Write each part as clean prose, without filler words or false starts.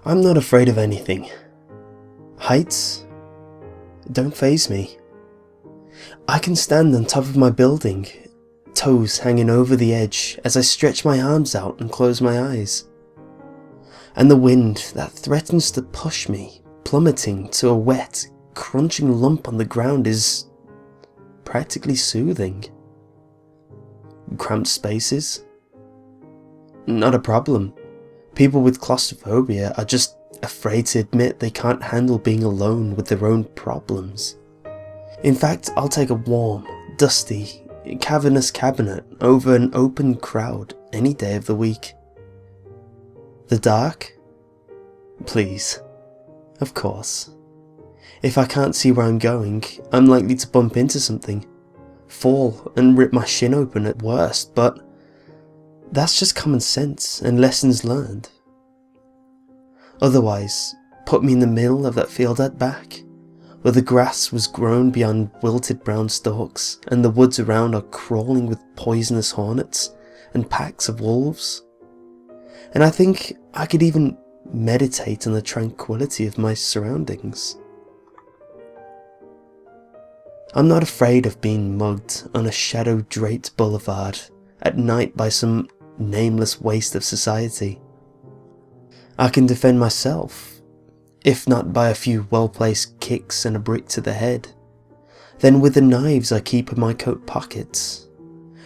I'm not afraid of anything. Heights don't faze me. I can stand on top of my building, toes hanging over the edge as I stretch my arms out and close my eyes. And the wind that threatens to push me, plummeting to a wet, crunching lump on the ground, is practically soothing. Cramped spaces? Not a problem. People with claustrophobia are just afraid to admit they can't handle being alone with their own problems. In fact, I'll take a warm, dusty, cavernous cabinet over an open crowd any day of the week. The dark? Please. Of course. If I can't see where I'm going, I'm likely to bump into something, fall and rip my shin open at worst, but that's just common sense and lessons learned. Otherwise, put me in the middle of that field at back, where the grass was grown beyond wilted brown stalks and the woods around are crawling with poisonous hornets and packs of wolves. And I think I could even meditate on the tranquility of my surroundings. I'm not afraid of being mugged on a shadow-draped boulevard at night by some nameless waste of society. I can defend myself, if not by a few well-placed kicks and a brick to the head, then with the knives I keep in my coat pockets,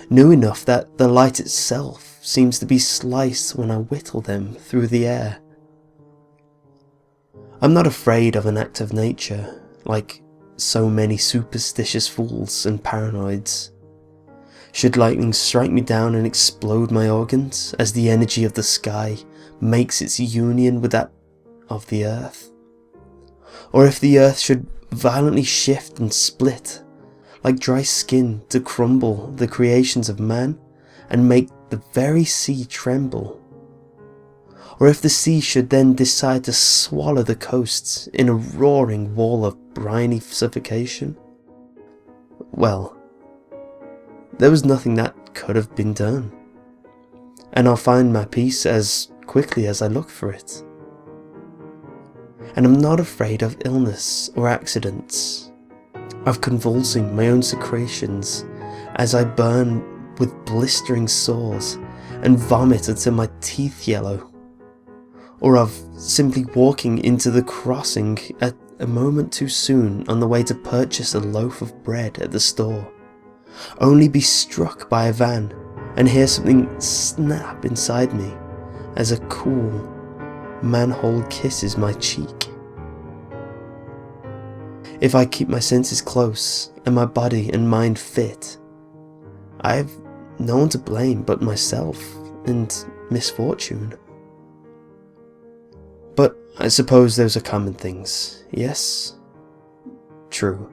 new enough that the light itself seems to be sliced when I whittle them through the air. I'm not afraid of an act of nature, like so many superstitious fools and paranoids. Should lightning strike me down and explode my organs as the energy of the sky makes its union with that of the earth? Or if the earth should violently shift and split, like dry skin, to crumble the creations of man and make the very sea tremble? Or if the sea should then decide to swallow the coasts in a roaring wall of briny suffocation? Well, there was nothing that could have been done, and I'll find my peace as quickly as I look for it. And I'm not afraid of illness or accidents, of convulsing my own secretions as I burn with blistering sores and vomit until my teeth yellow, or of simply walking into the crossing at a moment too soon on the way to purchase a loaf of bread at the store, only be struck by a van and hear something snap inside me as a cool manhole kisses my cheek. If I keep my senses close and my body and mind fit, I have no one to blame but myself and misfortune. But I suppose those are common things, yes? True.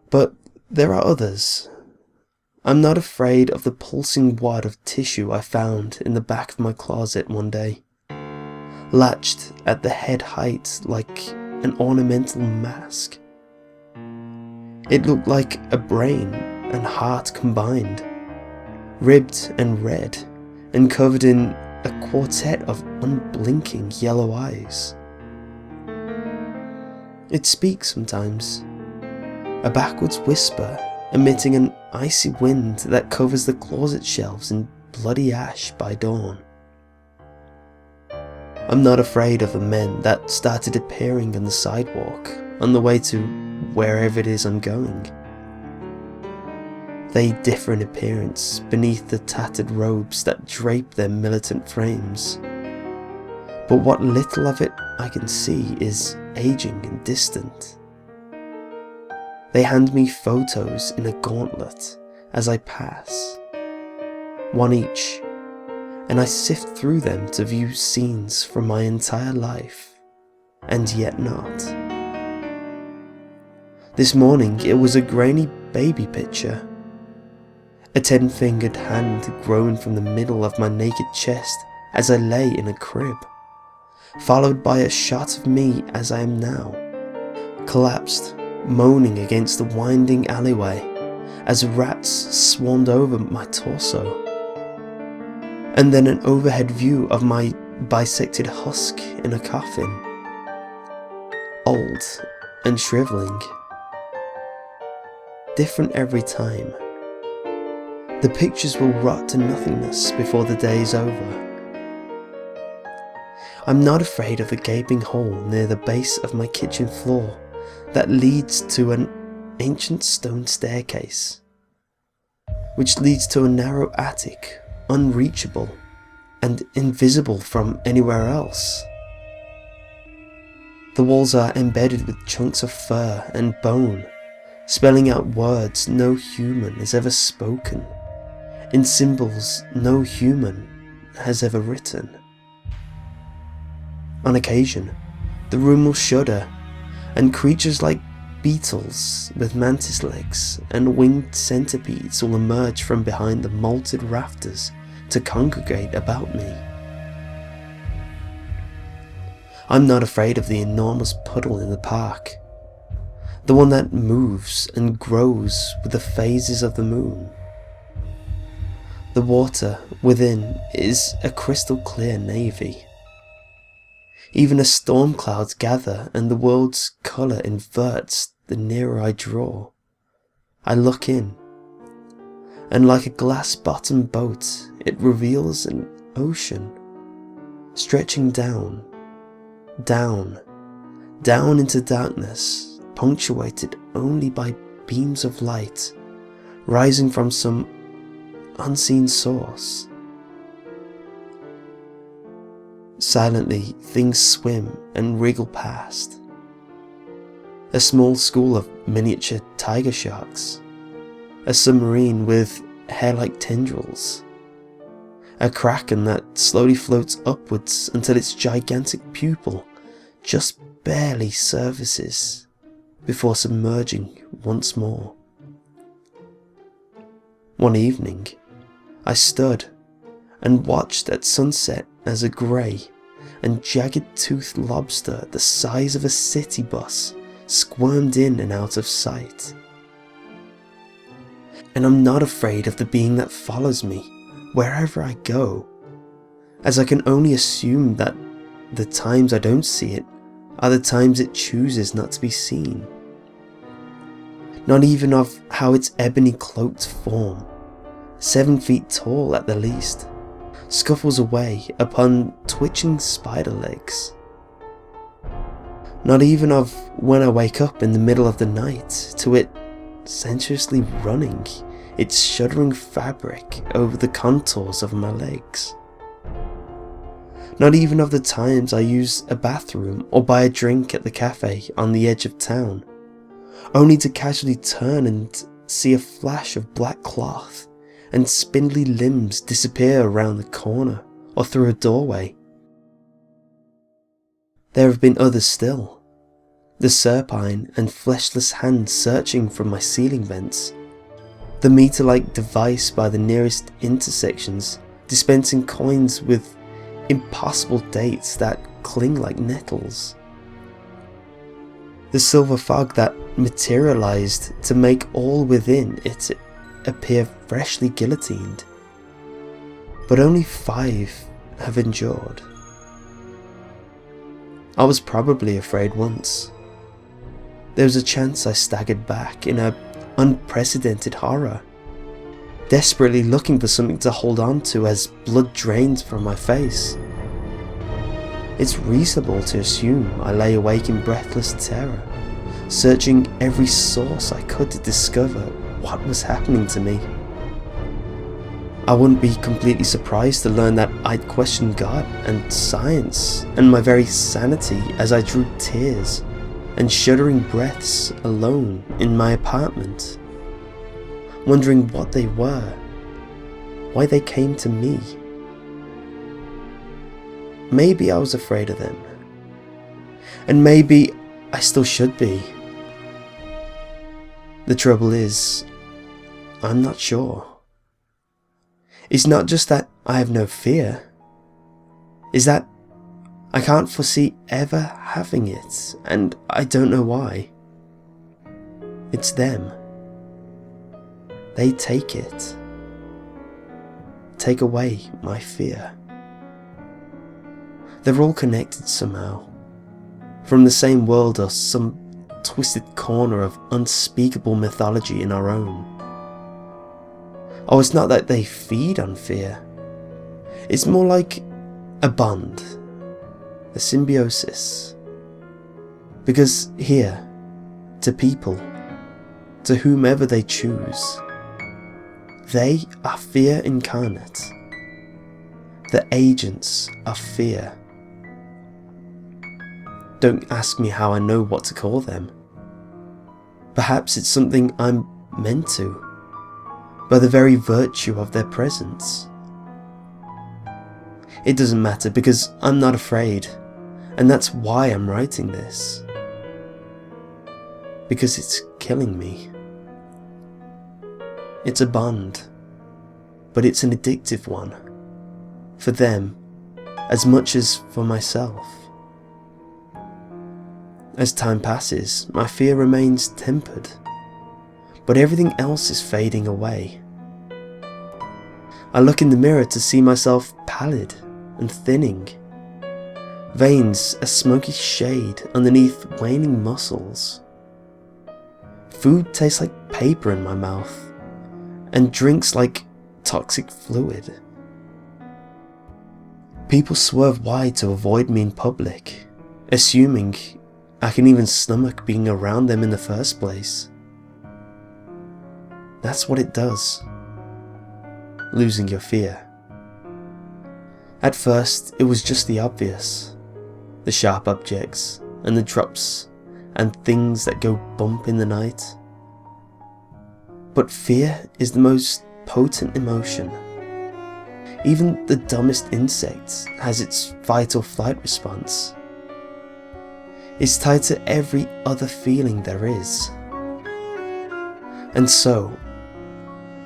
But there are others. I'm not afraid of the pulsing wad of tissue I found in the back of my closet one day, latched at the head height like an ornamental mask. It looked like a brain and heart combined, ribbed and red, and covered in a quartet of unblinking yellow eyes. It speaks sometimes, a backwards whisper emitting an icy wind that covers the closet shelves in bloody ash by dawn. I'm not afraid of the men that started appearing on the sidewalk on the way to wherever it is I'm going. They differ in appearance beneath the tattered robes that drape their militant frames, but what little of it I can see is aging and distant. They hand me photos in a gauntlet as I pass, one each, and I sift through them to view scenes from my entire life, and yet not. This morning it was a grainy baby picture, a 10-fingered hand grown from the middle of my naked chest as I lay in a crib, followed by a shot of me as I am now, collapsed, moaning against the winding alleyway as rats swarmed over my torso, and then an overhead view of my bisected husk in a coffin, old and shrivelling, different every time. The pictures will rot to nothingness before the day is over. I'm not afraid of the gaping hole near the base of my kitchen floor that leads to an ancient stone staircase, which leads to a narrow attic, unreachable and invisible from anywhere else. The walls are embedded with chunks of fur and bone, spelling out words no human has ever spoken, in symbols no human has ever written. On occasion, the room will shudder, and creatures like beetles with mantis legs and winged centipedes will emerge from behind the molted rafters to congregate about me. I'm not afraid of the enormous puddle in the park, the one that moves and grows with the phases of the moon. The water within is a crystal clear navy. Even as storm clouds gather and the world's colour inverts the nearer I draw, I look in, and like a glass-bottomed boat, it reveals an ocean, stretching down, down, down into darkness, punctuated only by beams of light, rising from some unseen source. Silently, things swim and wriggle past. A small school of miniature tiger sharks, a submarine with hair-like tendrils, a kraken that slowly floats upwards until its gigantic pupil just barely surfaces before submerging once more. One evening, I stood and watched at sunset as a grey and jagged-toothed lobster the size of a city bus squirmed in and out of sight. And I'm not afraid of the being that follows me wherever I go, as I can only assume that the times I don't see it are the times it chooses not to be seen. Not even of how its ebony cloaked form, 7 feet tall at the least, scuffles away upon twitching spider legs. Not even of when I wake up in the middle of the night to it sensuously running its shuddering fabric over the contours of my legs. Not even of the times I use a bathroom or buy a drink at the cafe on the edge of town, only to casually turn and see a flash of black cloth and spindly limbs disappear around the corner or through a doorway. There have been others still, the serpine and fleshless hands searching from my ceiling vents, the meter-like device by the nearest intersections dispensing coins with impossible dates that cling like nettles, the silver fog that materialized to make all within it appear freshly guillotined. But only 5 have endured. I was probably afraid once. There was a chance I staggered back in a unprecedented horror, desperately looking for something to hold on to as blood drained from my face. It's reasonable to assume I lay awake in breathless terror, searching every source I could to discover what was happening to me. I wouldn't be completely surprised to learn that I'd questioned God and science and my very sanity as I drew tears and shuddering breaths alone in my apartment, wondering what they were, why they came to me. Maybe I was afraid of them, and maybe I still should be. The trouble is, I'm not sure. It's not just that I have no fear, it's that I can't foresee ever having it, and I don't know why. It's them. They take it. Take away my fear. They're all connected somehow, from the same world or some twisted corner of unspeakable mythology in our own. Oh, it's not that they feed on fear. It's more like a bond, a symbiosis. Because here, to people, to whomever they choose, they are fear incarnate. The agents of fear. Don't ask me how I know what to call them. Perhaps it's something I'm meant to, by the very virtue of their presence. It doesn't matter because I'm not afraid, and that's why I'm writing this. Because it's killing me. It's a bond, but it's an addictive one, for them as much as for myself. As time passes, my fear remains tempered, but everything else is fading away. I look in the mirror to see myself pallid and thinning, veins a smoky shade underneath waning muscles. Food tastes like paper in my mouth, and drinks like toxic fluid. People swerve wide to avoid me in public, assuming I can even stomach being around them in the first place. That's what it does. Losing your fear. At first, it was just the obvious. The sharp objects, and the drops, and things that go bump in the night. But fear is the most potent emotion. Even the dumbest insect has its fight or flight response. It's tied to every other feeling there is. And so,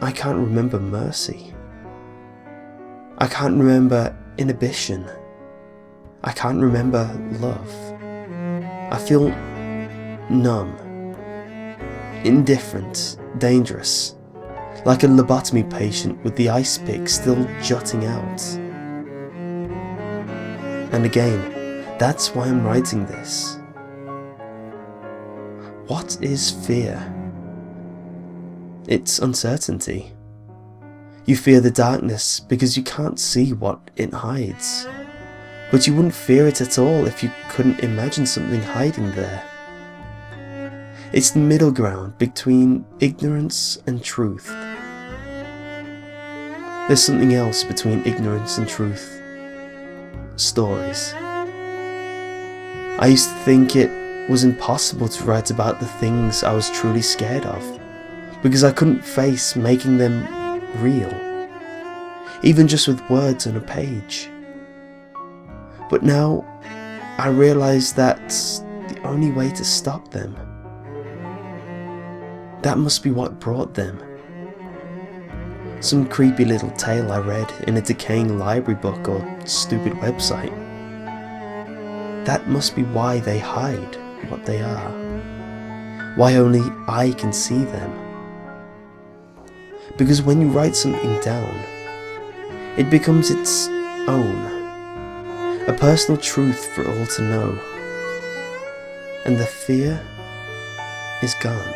I can't remember mercy. I can't remember inhibition. I can't remember love. I feel numb, indifferent, dangerous, like a lobotomy patient with the ice pick still jutting out. And again, that's why I'm writing this. What is fear? It's uncertainty. You fear the darkness because you can't see what it hides. But you wouldn't fear it at all if you couldn't imagine something hiding there. It's the middle ground between ignorance and truth. There's something else between ignorance and truth. Stories. I used to think it was impossible to write about the things I was truly scared of, because I couldn't face making them real, even just with words on a page. But now I realize that's the only way to stop them. That must be what brought them. Some creepy little tale I read in a decaying library book or stupid website. That must be why they hide what they are. Why only I can see them. Because when you write something down, it becomes its own. A personal truth for all to know. And the fear is gone.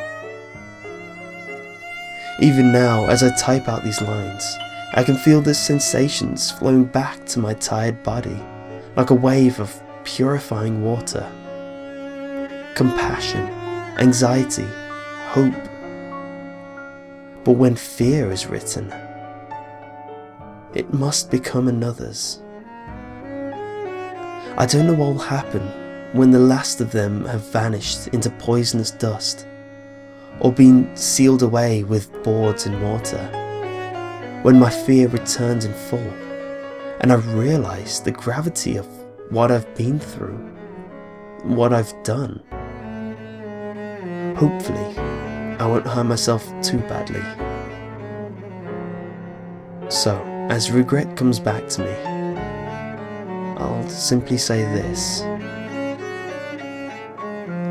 Even now, as I type out these lines, I can feel the sensations flowing back to my tired body, like a wave of purifying water. Compassion, anxiety, hope. But when fear is written, it must become another's. I don't know what will happen when the last of them have vanished into poisonous dust, or been sealed away with boards and water. When my fear returns in full, and I realise the gravity of what I've been through, what I've done. Hopefully, I won't harm myself too badly. So, as regret comes back to me, I'll simply say this.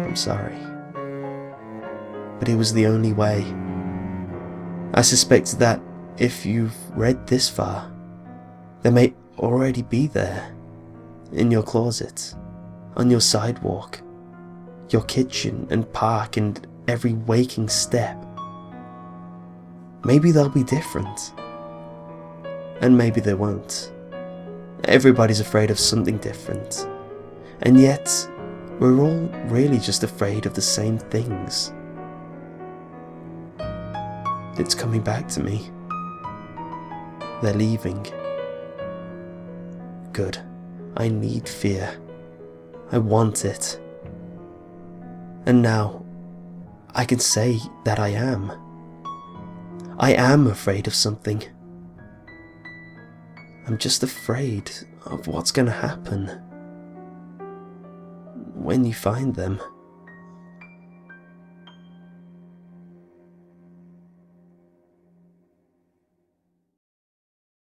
I'm sorry. But it was the only way. I suspect that if you've read this far, they may already be there, in your closet, on your sidewalk, your kitchen and park, and every waking step. Maybe they'll be different, and maybe they won't. Everybody's afraid of something different, and yet we're all really just afraid of the same things. It's coming back to me. They're leaving. Good. I need fear. I want it. And now, I can say that I am. I am afraid of something. I'm just afraid of what's going to happen when you find them.